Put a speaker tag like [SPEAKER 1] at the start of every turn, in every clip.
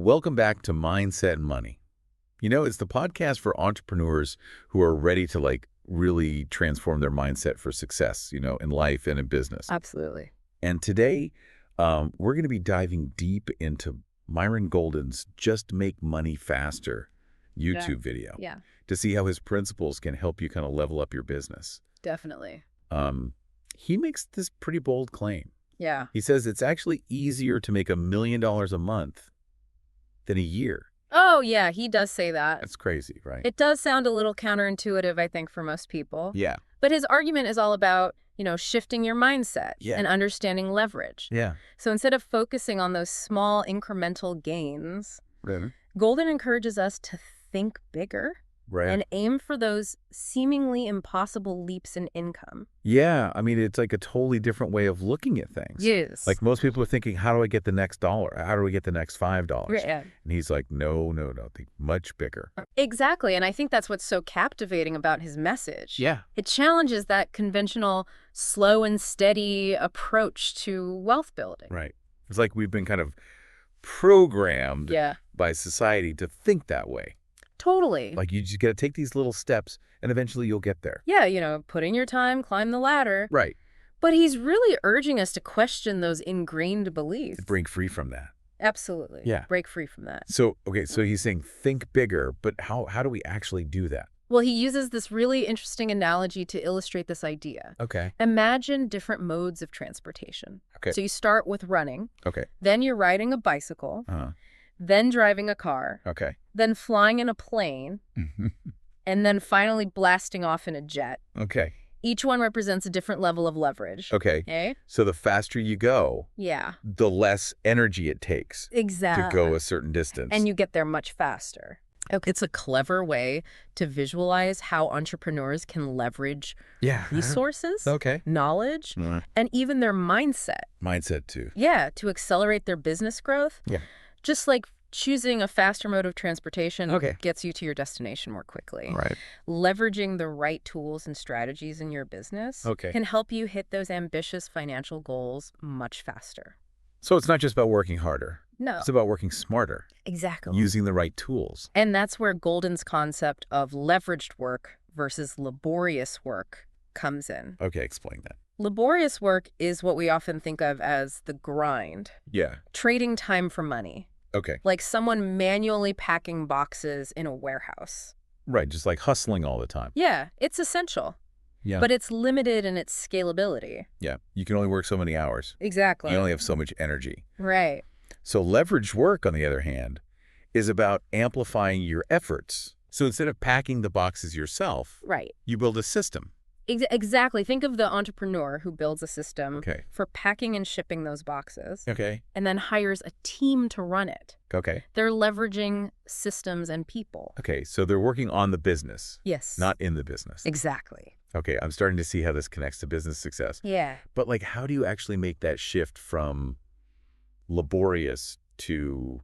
[SPEAKER 1] Welcome back to Mindset and Money. You know, it's the podcast for entrepreneurs who are ready to really transform their mindset for success, in life and in business.
[SPEAKER 2] Absolutely.
[SPEAKER 1] And today, we're going to be diving deep into Myron Golden's Just Make Money Faster YouTube video
[SPEAKER 2] Yeah,
[SPEAKER 1] to see how his principles can help you kind of level up your business.
[SPEAKER 2] definitely.
[SPEAKER 1] He makes this pretty bold claim.
[SPEAKER 2] Yeah.
[SPEAKER 1] He says it's actually easier to make $1 million a month than a year.
[SPEAKER 2] Oh, yeah, he does say that.
[SPEAKER 1] That's crazy, right?
[SPEAKER 2] It does sound a little counterintuitive, I think, for most people.
[SPEAKER 1] Yeah.
[SPEAKER 2] But his argument is all about, shifting your mindset
[SPEAKER 1] Yeah.
[SPEAKER 2] and understanding leverage.
[SPEAKER 1] Yeah.
[SPEAKER 2] So instead of focusing on those small incremental gains,
[SPEAKER 1] Right.
[SPEAKER 2] Golden encourages us to think bigger and aim for those seemingly impossible leaps in income.
[SPEAKER 1] Yeah, I mean, it's like a totally different way of looking at things.
[SPEAKER 2] Yes.
[SPEAKER 1] Like most people are thinking, how do I get the next $1? How do we get the next $5?
[SPEAKER 2] Yeah.
[SPEAKER 1] And he's like, no, think much bigger.
[SPEAKER 2] Exactly, and I think that's what's so captivating about his message.
[SPEAKER 1] Yeah.
[SPEAKER 2] It challenges that conventional slow and steady approach to wealth building.
[SPEAKER 1] Right. It's like we've been kind of programmed
[SPEAKER 2] Yeah.
[SPEAKER 1] by society to think that way.
[SPEAKER 2] Totally.
[SPEAKER 1] Like you just got to take these little steps and eventually you'll get there.
[SPEAKER 2] Yeah, put in your time, climb the ladder.
[SPEAKER 1] Right.
[SPEAKER 2] But he's really urging us to question those ingrained beliefs.
[SPEAKER 1] To break free from that.
[SPEAKER 2] Absolutely.
[SPEAKER 1] Yeah.
[SPEAKER 2] Break free from that.
[SPEAKER 1] So, okay, so he's saying think bigger, but how do we actually do that?
[SPEAKER 2] Well, he uses this really interesting analogy to illustrate this idea.
[SPEAKER 1] Okay.
[SPEAKER 2] Imagine different modes of transportation.
[SPEAKER 1] Okay.
[SPEAKER 2] So you start with running.
[SPEAKER 1] Okay.
[SPEAKER 2] Then you're riding a bicycle. Then driving a car.
[SPEAKER 1] Okay.
[SPEAKER 2] Then flying in a plane. And then finally blasting off in a jet.
[SPEAKER 1] Okay.
[SPEAKER 2] Each one represents a different level of leverage.
[SPEAKER 1] Okay.
[SPEAKER 2] Okay?
[SPEAKER 1] So the faster you go,
[SPEAKER 2] Yeah.
[SPEAKER 1] the less energy it takes
[SPEAKER 2] Exactly.
[SPEAKER 1] to go a certain distance.
[SPEAKER 2] And you get there much faster. Okay. It's a clever way to visualize how entrepreneurs can leverage resources,
[SPEAKER 1] Okay.
[SPEAKER 2] knowledge, and even their mindset.
[SPEAKER 1] Mindset too.
[SPEAKER 2] Yeah, to accelerate their business growth.
[SPEAKER 1] Yeah.
[SPEAKER 2] Just like choosing a faster mode of transportation
[SPEAKER 1] Okay.
[SPEAKER 2] gets you to your destination more quickly.
[SPEAKER 1] Right.
[SPEAKER 2] Leveraging the right tools and strategies in your business can help you hit those ambitious financial goals much faster.
[SPEAKER 1] So it's not just about working harder.
[SPEAKER 2] No.
[SPEAKER 1] It's about working smarter.
[SPEAKER 2] Exactly.
[SPEAKER 1] Using the right tools.
[SPEAKER 2] And that's where Golden's concept of leveraged work versus laborious work comes in.
[SPEAKER 1] Okay, explain that.
[SPEAKER 2] Laborious work is what we often think of as the grind.
[SPEAKER 1] Yeah.
[SPEAKER 2] Trading time for money.
[SPEAKER 1] Okay.
[SPEAKER 2] Like someone manually packing boxes in a warehouse.
[SPEAKER 1] Right, just like hustling all the time.
[SPEAKER 2] Yeah, it's essential.
[SPEAKER 1] Yeah.
[SPEAKER 2] But it's limited in its scalability.
[SPEAKER 1] Yeah, you can only work so many hours.
[SPEAKER 2] Exactly.
[SPEAKER 1] You only have so much energy.
[SPEAKER 2] Right.
[SPEAKER 1] So leveraged work, on the other hand, is about amplifying your efforts. So instead of packing the boxes yourself,
[SPEAKER 2] Right.
[SPEAKER 1] you build a system.
[SPEAKER 2] Exactly. Think of the entrepreneur who builds a system
[SPEAKER 1] Okay.
[SPEAKER 2] for packing and shipping those boxes
[SPEAKER 1] Okay.
[SPEAKER 2] and then hires a team to run it.
[SPEAKER 1] Okay.
[SPEAKER 2] They're leveraging systems and people.
[SPEAKER 1] Okay, so they're working on the business,
[SPEAKER 2] Yes.
[SPEAKER 1] not in the business.
[SPEAKER 2] Exactly.
[SPEAKER 1] Okay, I'm starting to see how this connects to business success.
[SPEAKER 2] Yeah.
[SPEAKER 1] But how do you actually make that shift from laborious to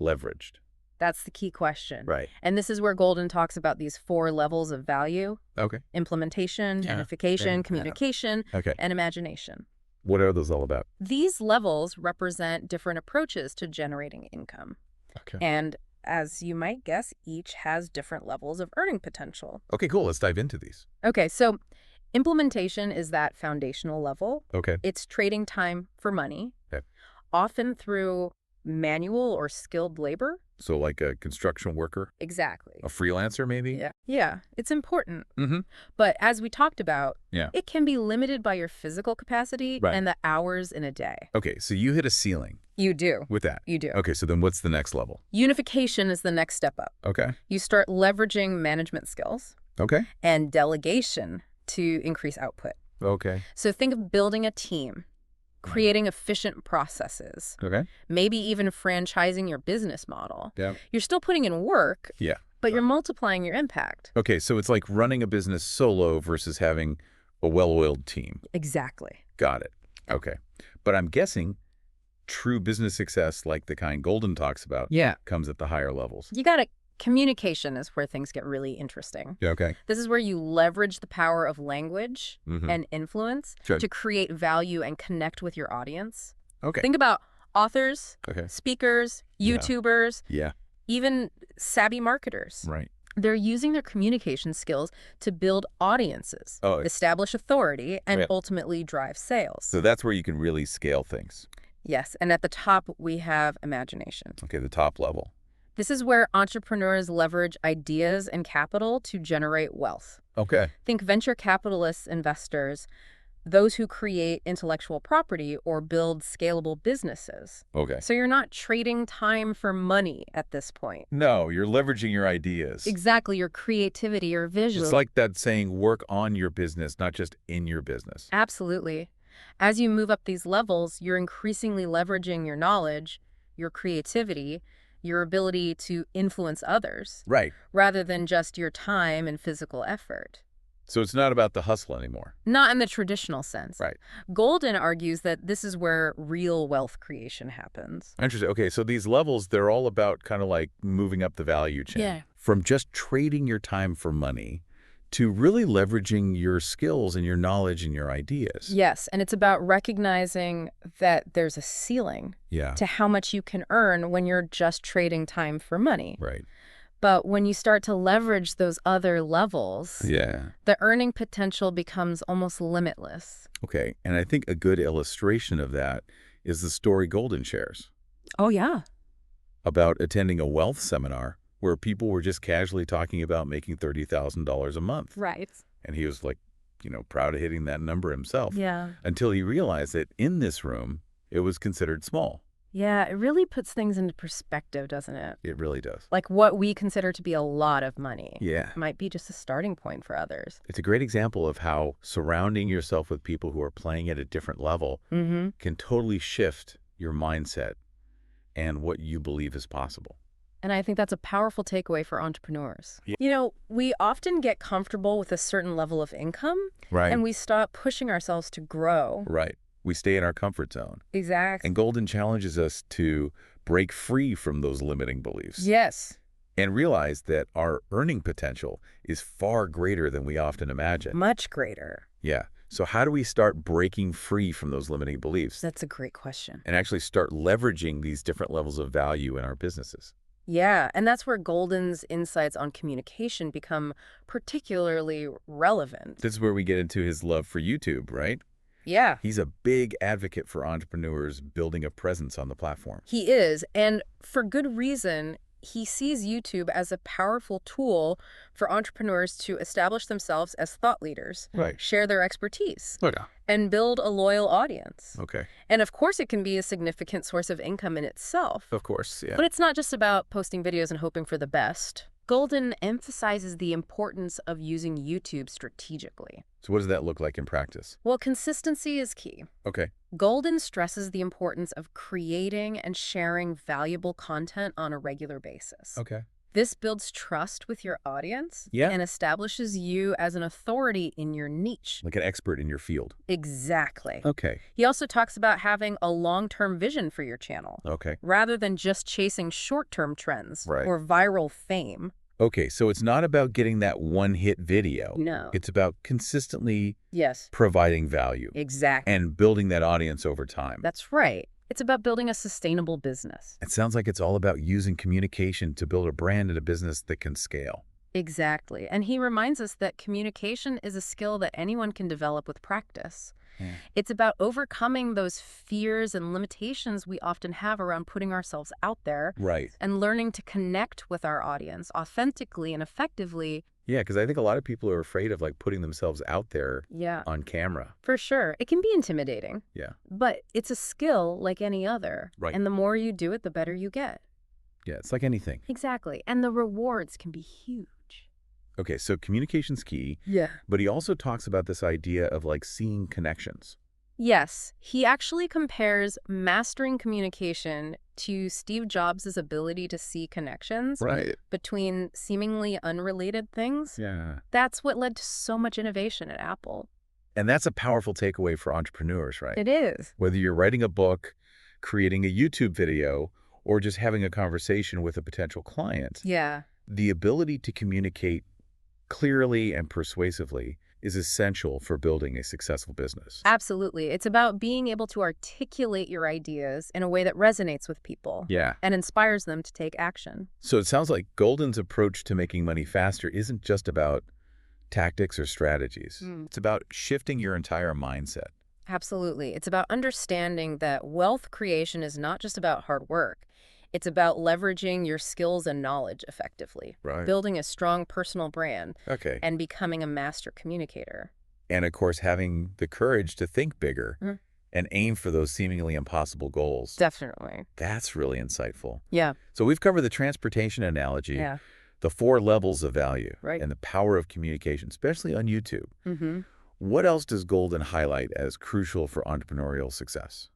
[SPEAKER 1] leveraged?
[SPEAKER 2] That's the key question.
[SPEAKER 1] Right.
[SPEAKER 2] And this is where Golden talks about these 4 levels of value:
[SPEAKER 1] Okay.
[SPEAKER 2] implementation,
[SPEAKER 1] Yeah.
[SPEAKER 2] unification,
[SPEAKER 1] Yeah.
[SPEAKER 2] communication,
[SPEAKER 1] Okay.
[SPEAKER 2] and imagination.
[SPEAKER 1] What are those all about?
[SPEAKER 2] These levels represent different approaches to generating income.
[SPEAKER 1] Okay.
[SPEAKER 2] And as you might guess, each has different levels of earning potential.
[SPEAKER 1] Okay, cool. Let's dive into these.
[SPEAKER 2] Okay, so implementation is that foundational level.
[SPEAKER 1] Okay.
[SPEAKER 2] It's trading time for money,
[SPEAKER 1] Okay.
[SPEAKER 2] often through manual or skilled labor.
[SPEAKER 1] So like a construction worker,
[SPEAKER 2] Exactly.
[SPEAKER 1] a freelancer maybe?
[SPEAKER 2] Yeah. Yeah, it's important.
[SPEAKER 1] Mm-hmm.
[SPEAKER 2] But as we talked about,
[SPEAKER 1] Yeah.
[SPEAKER 2] it can be limited by your physical capacity
[SPEAKER 1] Right.
[SPEAKER 2] and the hours in a day.
[SPEAKER 1] Okay, so you hit a ceiling
[SPEAKER 2] You do.
[SPEAKER 1] with that.
[SPEAKER 2] You do.
[SPEAKER 1] Okay, so then what's the next level?
[SPEAKER 2] Unification is the next step up.
[SPEAKER 1] Okay.
[SPEAKER 2] You start leveraging management skills
[SPEAKER 1] Okay.
[SPEAKER 2] and delegation to increase output.
[SPEAKER 1] Okay.
[SPEAKER 2] So think of building a team, creating efficient processes,
[SPEAKER 1] Okay.
[SPEAKER 2] maybe even franchising your business model.
[SPEAKER 1] Yeah.
[SPEAKER 2] You're still putting in work,
[SPEAKER 1] Yeah.
[SPEAKER 2] but you're multiplying your impact.
[SPEAKER 1] Okay, so it's like running a business solo versus having a well-oiled team.
[SPEAKER 2] Exactly.
[SPEAKER 1] Got it. Okay. But I'm guessing true business success, like the kind Golden talks about, comes at the higher levels.
[SPEAKER 2] You got to Communication is where things get really interesting.
[SPEAKER 1] Yeah, okay.
[SPEAKER 2] This is where you leverage the power of language
[SPEAKER 1] Mm-hmm.
[SPEAKER 2] and influence
[SPEAKER 1] Sure.
[SPEAKER 2] to create value and connect with your audience.
[SPEAKER 1] Okay.
[SPEAKER 2] Think about Authors,
[SPEAKER 1] Okay.
[SPEAKER 2] speakers,
[SPEAKER 1] Yeah.
[SPEAKER 2] YouTubers,
[SPEAKER 1] Yeah.
[SPEAKER 2] even savvy marketers.
[SPEAKER 1] Right.
[SPEAKER 2] They're using their communication skills to build audiences,
[SPEAKER 1] Oh,
[SPEAKER 2] establish authority, and
[SPEAKER 1] yeah.
[SPEAKER 2] ultimately drive sales.
[SPEAKER 1] So that's where you can really scale things.
[SPEAKER 2] Yes, and at the top, we have imagination.
[SPEAKER 1] Okay, the top level.
[SPEAKER 2] This is where entrepreneurs leverage ideas and capital to generate wealth.
[SPEAKER 1] Okay.
[SPEAKER 2] Think venture capitalists, investors, those who create intellectual property or build scalable businesses.
[SPEAKER 1] Okay.
[SPEAKER 2] So you're not trading time for money at this point.
[SPEAKER 1] No, you're leveraging your ideas.
[SPEAKER 2] Exactly, your creativity, your vision.
[SPEAKER 1] It's like that saying, work on your business, not just in your business.
[SPEAKER 2] Absolutely. As you move up these levels, you're increasingly leveraging your knowledge, your creativity, your ability to influence others,
[SPEAKER 1] Right.
[SPEAKER 2] rather than just your time and physical effort.
[SPEAKER 1] So it's not about the hustle anymore.
[SPEAKER 2] Not in the traditional sense.
[SPEAKER 1] Right.
[SPEAKER 2] Golden argues that this is where real wealth creation happens.
[SPEAKER 1] Interesting. Okay, so these levels, they're all about kind of like moving up the value chain.
[SPEAKER 2] Yeah.
[SPEAKER 1] From just trading your time for money to really leveraging your skills and your knowledge and your ideas.
[SPEAKER 2] Yes, and it's about recognizing that there's a ceiling
[SPEAKER 1] Yeah.
[SPEAKER 2] to how much you can earn when you're just trading time for money.
[SPEAKER 1] Right.
[SPEAKER 2] But when you start to leverage those other levels,
[SPEAKER 1] Yeah.
[SPEAKER 2] the earning potential becomes almost limitless.
[SPEAKER 1] Okay, and I think a good illustration of that is the story Golden shares
[SPEAKER 2] Oh, yeah.
[SPEAKER 1] about attending a wealth seminar where people were just casually talking about making $30,000 a month.
[SPEAKER 2] Right.
[SPEAKER 1] And he was like, proud of hitting that number himself.
[SPEAKER 2] Yeah.
[SPEAKER 1] Until he realized that in this room, it was considered small.
[SPEAKER 2] Yeah, it really puts things into perspective, doesn't it?
[SPEAKER 1] It really does.
[SPEAKER 2] Like what we consider to be a lot of money
[SPEAKER 1] Yeah.
[SPEAKER 2] might be just a starting point for others.
[SPEAKER 1] It's a great example of how surrounding yourself with people who are playing at a different level can totally shift your mindset and what you believe is possible.
[SPEAKER 2] And I think that's a powerful takeaway for entrepreneurs.
[SPEAKER 1] Yeah.
[SPEAKER 2] We often get comfortable with a certain level of income,
[SPEAKER 1] Right.
[SPEAKER 2] and we stop pushing ourselves to grow.
[SPEAKER 1] Right. We stay in our comfort zone.
[SPEAKER 2] Exactly.
[SPEAKER 1] And Golden challenges us to break free from those limiting beliefs.
[SPEAKER 2] Yes.
[SPEAKER 1] And realize that our earning potential is far greater than we often imagine.
[SPEAKER 2] Much greater.
[SPEAKER 1] Yeah. So how do we start breaking free from those limiting beliefs
[SPEAKER 2] That's a great question.
[SPEAKER 1] and actually start leveraging these different levels of value in our businesses?
[SPEAKER 2] Yeah, and that's where Golden's insights on communication become particularly relevant.
[SPEAKER 1] This is where we get into his love for YouTube, right?
[SPEAKER 2] Yeah,
[SPEAKER 1] He's a big advocate for entrepreneurs building a presence on the platform.
[SPEAKER 2] he is, and for good reason. He sees YouTube as a powerful tool for entrepreneurs to establish themselves as thought leaders,
[SPEAKER 1] Right.
[SPEAKER 2] share their expertise,
[SPEAKER 1] Okay.
[SPEAKER 2] and build a loyal audience.
[SPEAKER 1] Okay.
[SPEAKER 2] And of course, it can be a significant source of income in itself.
[SPEAKER 1] Of course, yeah.
[SPEAKER 2] But it's not just about posting videos and hoping for the best. Golden emphasizes the importance of using YouTube strategically.
[SPEAKER 1] So what does that look like in practice?
[SPEAKER 2] Well, consistency is key.
[SPEAKER 1] Okay.
[SPEAKER 2] Golden stresses the importance of creating and sharing valuable content on a regular basis.
[SPEAKER 1] Okay.
[SPEAKER 2] This builds trust with your audience and establishes you as an authority in your niche.
[SPEAKER 1] Like an expert in your field.
[SPEAKER 2] Exactly.
[SPEAKER 1] Okay.
[SPEAKER 2] He also talks about having a long-term vision for your channel,
[SPEAKER 1] Okay.
[SPEAKER 2] rather than just chasing short-term trends
[SPEAKER 1] Right.
[SPEAKER 2] or viral fame.
[SPEAKER 1] Okay, so it's not about getting that one-hit video.
[SPEAKER 2] No.
[SPEAKER 1] It's about consistently
[SPEAKER 2] Yes,
[SPEAKER 1] providing value
[SPEAKER 2] exactly.
[SPEAKER 1] and building that audience over time.
[SPEAKER 2] That's right. It's about building a sustainable business.
[SPEAKER 1] It sounds like it's all about using communication to build a brand and a business that can scale.
[SPEAKER 2] Exactly. And he reminds us that communication is a skill that anyone can develop with practice.
[SPEAKER 1] Yeah.
[SPEAKER 2] It's about overcoming those fears and limitations we often have around putting ourselves out there
[SPEAKER 1] Right.
[SPEAKER 2] and learning to connect with our audience authentically and effectively.
[SPEAKER 1] Yeah, because I think a lot of people are afraid of like putting themselves out there
[SPEAKER 2] Yeah,
[SPEAKER 1] on camera.
[SPEAKER 2] for sure. It can be intimidating,
[SPEAKER 1] Yeah.
[SPEAKER 2] but it's a skill like any other.
[SPEAKER 1] Right.
[SPEAKER 2] And the more you do it, the better you get.
[SPEAKER 1] Yeah, it's like anything.
[SPEAKER 2] Exactly. And the rewards can be huge.
[SPEAKER 1] Okay, so communication's key,
[SPEAKER 2] Yeah.
[SPEAKER 1] but he also talks about this idea of like seeing connections.
[SPEAKER 2] Yes, he actually compares mastering communication to Steve Jobs' ability to see connections
[SPEAKER 1] Right.
[SPEAKER 2] between seemingly unrelated things.
[SPEAKER 1] Yeah.
[SPEAKER 2] That's what led to so much innovation at Apple.
[SPEAKER 1] And that's a powerful takeaway for entrepreneurs, right?
[SPEAKER 2] It is.
[SPEAKER 1] Whether you're writing a book, creating a YouTube video, or just having a conversation with a potential client,
[SPEAKER 2] Yeah.
[SPEAKER 1] the ability to communicate clearly and persuasively is essential for building a successful business.
[SPEAKER 2] Absolutely. It's about being able to articulate your ideas in a way that resonates with people
[SPEAKER 1] Yeah.
[SPEAKER 2] and inspires them to take action.
[SPEAKER 1] So it sounds like Golden's approach to making money faster isn't just about tactics or strategies.
[SPEAKER 2] Mm.
[SPEAKER 1] It's about shifting your entire mindset.
[SPEAKER 2] Absolutely. It's about understanding that wealth creation is not just about hard work. It's about leveraging your skills and knowledge effectively,
[SPEAKER 1] Right.
[SPEAKER 2] building a strong personal brand,
[SPEAKER 1] Okay.
[SPEAKER 2] and becoming a master communicator.
[SPEAKER 1] And of course, having the courage to think bigger
[SPEAKER 2] Mhm.
[SPEAKER 1] and aim for those seemingly impossible goals.
[SPEAKER 2] Definitely.
[SPEAKER 1] That's really insightful.
[SPEAKER 2] Yeah.
[SPEAKER 1] So we've covered the transportation analogy,
[SPEAKER 2] Yeah.
[SPEAKER 1] the 4 levels of value,
[SPEAKER 2] Right.
[SPEAKER 1] and the power of communication, especially on YouTube.
[SPEAKER 2] Mm-hmm.
[SPEAKER 1] What else does Golden highlight as crucial for entrepreneurial success?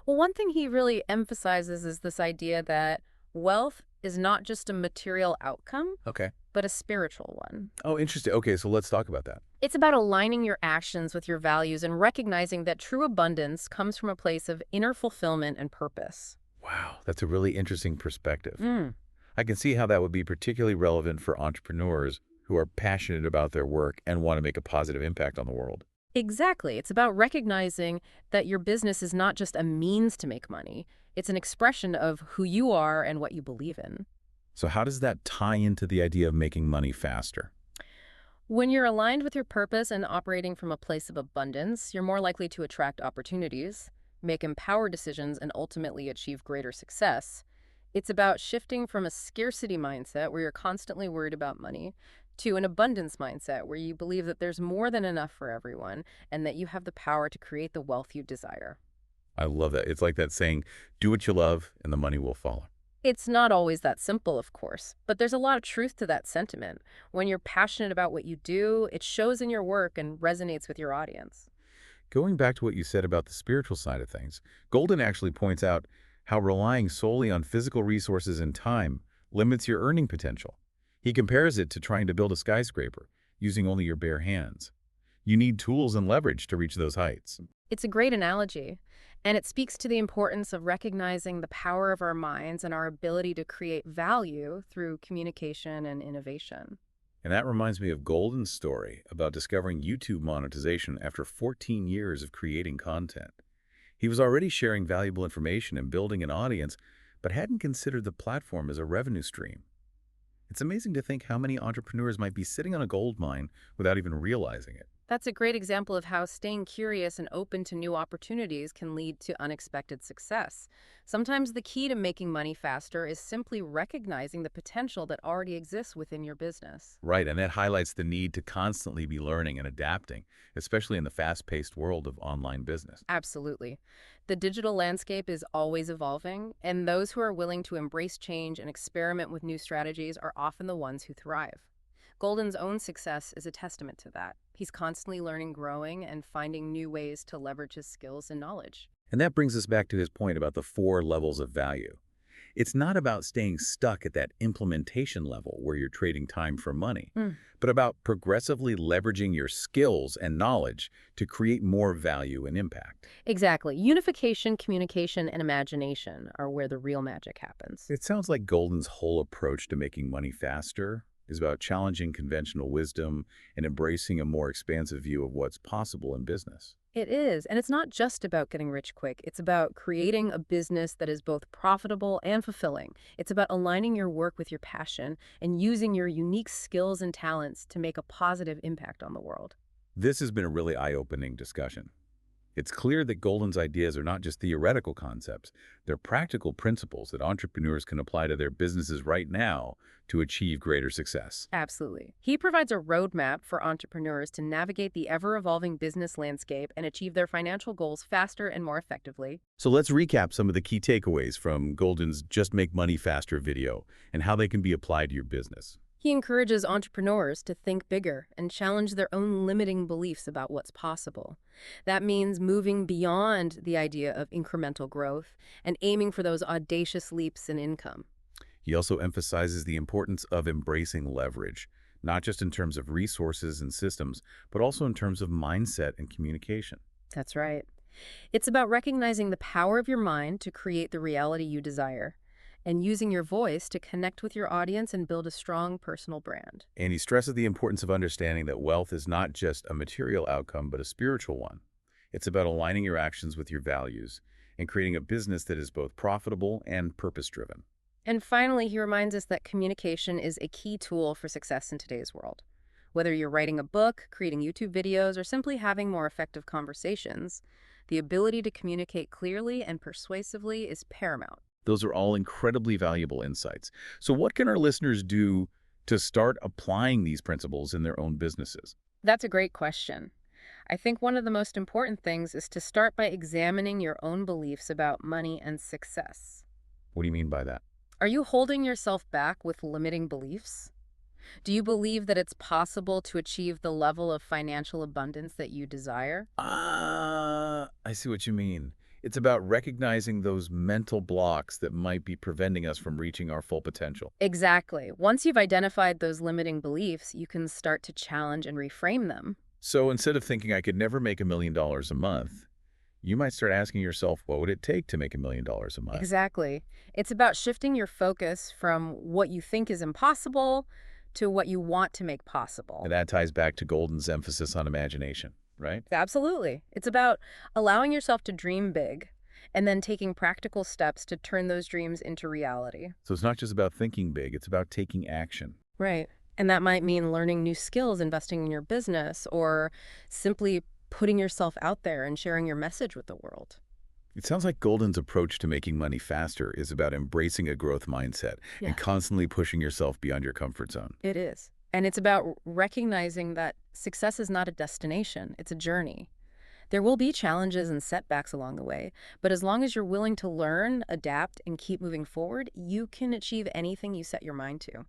[SPEAKER 2] Well, one thing he really emphasizes is this idea that wealth is not just a material outcome,
[SPEAKER 1] Okay.
[SPEAKER 2] but a spiritual one.
[SPEAKER 1] Oh, interesting. Okay, so let's talk about that.
[SPEAKER 2] It's about aligning your actions with your values and recognizing that true abundance comes from a place of inner fulfillment and purpose.
[SPEAKER 1] Wow, that's a really interesting perspective.
[SPEAKER 2] Mm.
[SPEAKER 1] I can see how that would be particularly relevant for entrepreneurs who are passionate about their work and want to make a positive impact on the world.
[SPEAKER 2] Exactly. It's about recognizing that your business is not just a means to make money. It's an expression of who you are and what you believe in.
[SPEAKER 1] So how does that tie into the idea of making money faster?
[SPEAKER 2] When you're aligned with your purpose and operating from a place of abundance, you're more likely to attract opportunities, make empowered decisions, and ultimately achieve greater success. It's about shifting from a scarcity mindset where you're constantly worried about money to an abundance mindset where you believe that there's more than enough for everyone and that you have the power to create the wealth you desire.
[SPEAKER 1] I love that. It's like that saying, do what you love and the money will follow.
[SPEAKER 2] It's not always that simple, of course, but there's a lot of truth to that sentiment. When you're passionate about what you do, it shows in your work and resonates with your audience.
[SPEAKER 1] Going back to what you said about the spiritual side of things, Golden actually points out how relying solely on physical resources and time limits your earning potential. He compares it to trying to build a skyscraper using only your bare hands. You need tools and leverage to reach those heights.
[SPEAKER 2] It's a great analogy, and it speaks to the importance of recognizing the power of our minds and our ability to create value through communication and innovation.
[SPEAKER 1] And that reminds me of Golden's story about discovering YouTube monetization after 14 years of creating content. He was already sharing valuable information and building an audience, but hadn't considered the platform as a revenue stream. It's amazing to think how many entrepreneurs might be sitting on a gold mine without even realizing it.
[SPEAKER 2] That's a great example of how staying curious and open to new opportunities can lead to unexpected success. Sometimes the key to making money faster is simply recognizing the potential that already exists within your business.
[SPEAKER 1] Right, and that highlights the need to constantly be learning and adapting, especially in the fast-paced world of online business.
[SPEAKER 2] Absolutely. The digital landscape is always evolving, and those who are willing to embrace change and experiment with new strategies are often the ones who thrive. Golden's own success is a testament to that. He's constantly learning, growing, and finding new ways to leverage his skills and knowledge.
[SPEAKER 1] And that brings us back to his point about the 4 levels of value. It's not about staying stuck at that implementation level where you're trading time for money,
[SPEAKER 2] Mm.
[SPEAKER 1] but about progressively leveraging your skills and knowledge to create more value and impact.
[SPEAKER 2] Exactly. Unification, communication, and imagination are where the real magic happens.
[SPEAKER 1] It sounds like Golden's whole approach to making money faster is about challenging conventional wisdom and embracing a more expansive view of what's possible in business.
[SPEAKER 2] It is, and it's not just about getting rich quick. It's about creating a business that is both profitable and fulfilling. It's about aligning your work with your passion and using your unique skills and talents to make a positive impact on the world.
[SPEAKER 1] This has been a really eye-opening discussion. It's clear that Golden's ideas are not just theoretical concepts, they're practical principles that entrepreneurs can apply to their businesses right now to achieve greater success.
[SPEAKER 2] Absolutely. He provides a roadmap for entrepreneurs to navigate the ever-evolving business landscape and achieve their financial goals faster and more effectively.
[SPEAKER 1] So let's recap some of the key takeaways from Golden's Just Make Money Faster video and how they can be applied to your business.
[SPEAKER 2] He encourages entrepreneurs to think bigger and challenge their own limiting beliefs about what's possible. That means moving beyond the idea of incremental growth and aiming for those audacious leaps in income.
[SPEAKER 1] He also emphasizes the importance of embracing leverage, not just in terms of resources and systems, but also in terms of mindset and communication.
[SPEAKER 2] That's right. It's about recognizing the power of your mind to create the reality you desire. and using your voice to connect with your audience and build a strong personal brand.
[SPEAKER 1] And he stresses the importance of understanding that wealth is not just a material outcome, but a spiritual one. It's about aligning your actions with your values and creating a business that is both profitable and purpose-driven.
[SPEAKER 2] And finally, he reminds us that communication is a key tool for success in today's world. Whether you're writing a book, creating YouTube videos, or simply having more effective conversations, the ability to communicate clearly and persuasively is paramount.
[SPEAKER 1] Those are all incredibly valuable insights. So what can our listeners do to start applying these principles in their own businesses?
[SPEAKER 2] That's a great question. I think one of the most important things is to start by examining your own beliefs about money and success.
[SPEAKER 1] What do you mean by that?
[SPEAKER 2] Are you holding yourself back with limiting beliefs? Do you believe that it's possible to achieve the level of financial abundance that you desire?
[SPEAKER 1] I see what you mean. It's about recognizing those mental blocks that might be preventing us from reaching our full potential.
[SPEAKER 2] Exactly. Once you've identified those limiting beliefs, you can start to challenge and reframe them.
[SPEAKER 1] So instead of thinking I could never make $1 million a month, you might start asking yourself, what would it take to make $1 million a month?
[SPEAKER 2] Exactly. It's about shifting your focus from what you think is impossible to what you want to make possible.
[SPEAKER 1] And that ties back to Golden's emphasis on imagination, right?
[SPEAKER 2] Absolutely. It's about allowing yourself to dream big and then taking practical steps to turn those dreams into reality.
[SPEAKER 1] So it's not just about thinking big, it's about taking action.
[SPEAKER 2] Right. And that might mean learning new skills, investing in your business, or simply putting yourself out there and sharing your message with the world.
[SPEAKER 1] It sounds like Golden's approach to making money faster is about embracing a growth mindset
[SPEAKER 2] Yeah.
[SPEAKER 1] and constantly pushing yourself beyond your comfort zone.
[SPEAKER 2] It is. And it's about recognizing that success is not a destination, it's a journey. There will be challenges and setbacks along the way, but as long as you're willing to learn, adapt, and keep moving forward, you can achieve anything you set your mind to.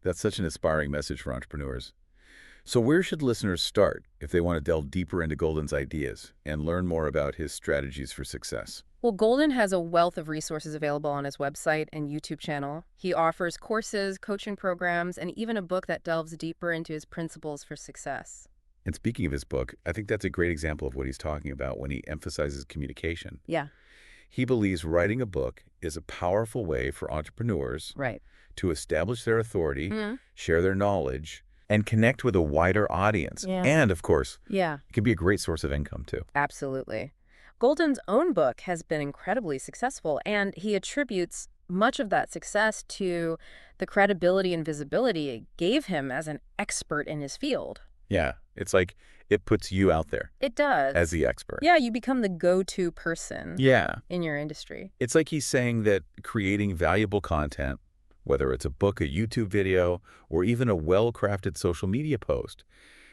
[SPEAKER 1] That's such an inspiring message for entrepreneurs. So where should listeners start if they want to delve deeper into Golden's ideas and learn more about his strategies for success?
[SPEAKER 2] Well, Golden has a wealth of resources available on his website and YouTube channel. He offers courses, coaching programs, and even a book that delves deeper into his principles for success.
[SPEAKER 1] And speaking of his book, I think that's a great example of what he's talking about when he emphasizes communication.
[SPEAKER 2] Yeah,
[SPEAKER 1] He believes writing a book is a powerful way for entrepreneurs
[SPEAKER 2] right.
[SPEAKER 1] to establish their authority,
[SPEAKER 2] Mhm.
[SPEAKER 1] share their knowledge, and connect with a wider audience.
[SPEAKER 2] Yeah.
[SPEAKER 1] And, of course,
[SPEAKER 2] Yeah,
[SPEAKER 1] it can be a great source of income, too.
[SPEAKER 2] absolutely. Golden's own book has been incredibly successful, and he attributes much of that success to the credibility and visibility it gave him as an expert in his field.
[SPEAKER 1] Yeah, it's like it puts you out there
[SPEAKER 2] It does.
[SPEAKER 1] as the expert.
[SPEAKER 2] Yeah, you become the go-to person
[SPEAKER 1] Yeah.
[SPEAKER 2] in your industry.
[SPEAKER 1] It's like he's saying that creating valuable content, whether it's a book, a YouTube video, or even a well-crafted social media post,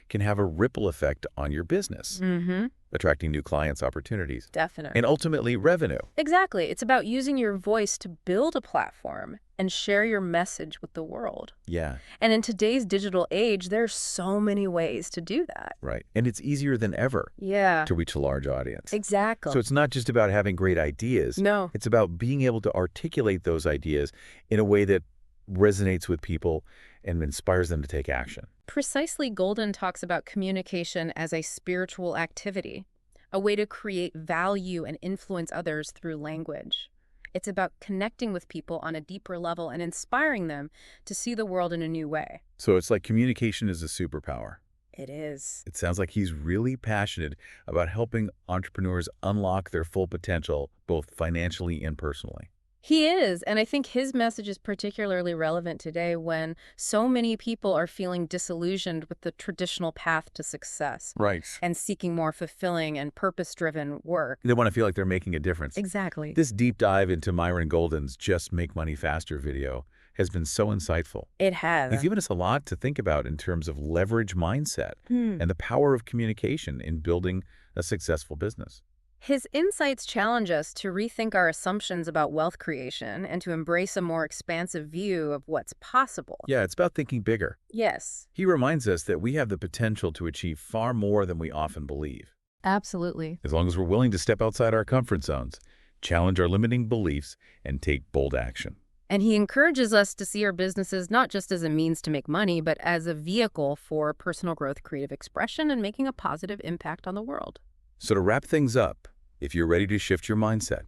[SPEAKER 1] can have a ripple effect on your business,
[SPEAKER 2] Mm-hmm.
[SPEAKER 1] attracting new clients, opportunities,
[SPEAKER 2] Definitely.
[SPEAKER 1] and ultimately revenue.
[SPEAKER 2] Exactly. It's about using your voice to build a platform and share your message with the world.
[SPEAKER 1] Yeah,
[SPEAKER 2] And in today's digital age, there's so many ways to do that.
[SPEAKER 1] right. And it's easier than ever
[SPEAKER 2] Yeah,
[SPEAKER 1] to reach a large audience.
[SPEAKER 2] exactly.
[SPEAKER 1] So it's not just about having great ideas.
[SPEAKER 2] No.
[SPEAKER 1] It's about being able to articulate those ideas in a way that resonates with people and inspires them to take action.
[SPEAKER 2] Precisely, Golden talks about communication as a spiritual activity, a way to create value and influence others through language. It's about connecting with people on a deeper level and inspiring them to see the world in a new way.
[SPEAKER 1] So it's like communication is a superpower.
[SPEAKER 2] It is.
[SPEAKER 1] It sounds like he's really passionate about helping entrepreneurs unlock their full potential, both financially and personally.
[SPEAKER 2] He is, and I think his message is particularly relevant today when so many people are feeling disillusioned with the traditional path to success
[SPEAKER 1] Right.
[SPEAKER 2] and seeking more fulfilling and purpose-driven work.
[SPEAKER 1] They want to feel like they're making a difference.
[SPEAKER 2] Exactly.
[SPEAKER 1] This deep dive into Myron Golden's Just Make Money Faster video has been so insightful.
[SPEAKER 2] It has.
[SPEAKER 1] He's given us a lot to think about in terms of leverage mindset and the power of communication in building a successful business.
[SPEAKER 2] His insights challenge us to rethink our assumptions about wealth creation and to embrace a more expansive view of what's possible.
[SPEAKER 1] Yeah, it's about thinking bigger.
[SPEAKER 2] Yes,
[SPEAKER 1] He reminds us that we have the potential to achieve far more than we often believe,
[SPEAKER 2] absolutely.
[SPEAKER 1] as long as we're willing to step outside our comfort zones, challenge our limiting beliefs, and take bold action.
[SPEAKER 2] And he encourages us to see our businesses not just as a means to make money, but as a vehicle for personal growth, creative expression, and making a positive impact on the world.
[SPEAKER 1] So to wrap things up, if you're ready to shift your mindset,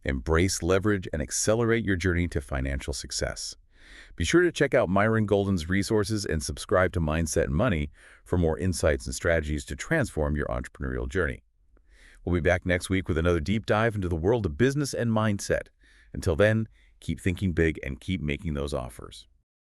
[SPEAKER 1] Embrace leverage and accelerate your journey to financial success. Be sure to check out Myron Golden's resources and subscribe to Mindset and Money for more insights and strategies to transform your entrepreneurial journey. We'll be back next week with another deep dive into the world of business and mindset. Until then, keep thinking big and keep making those offers.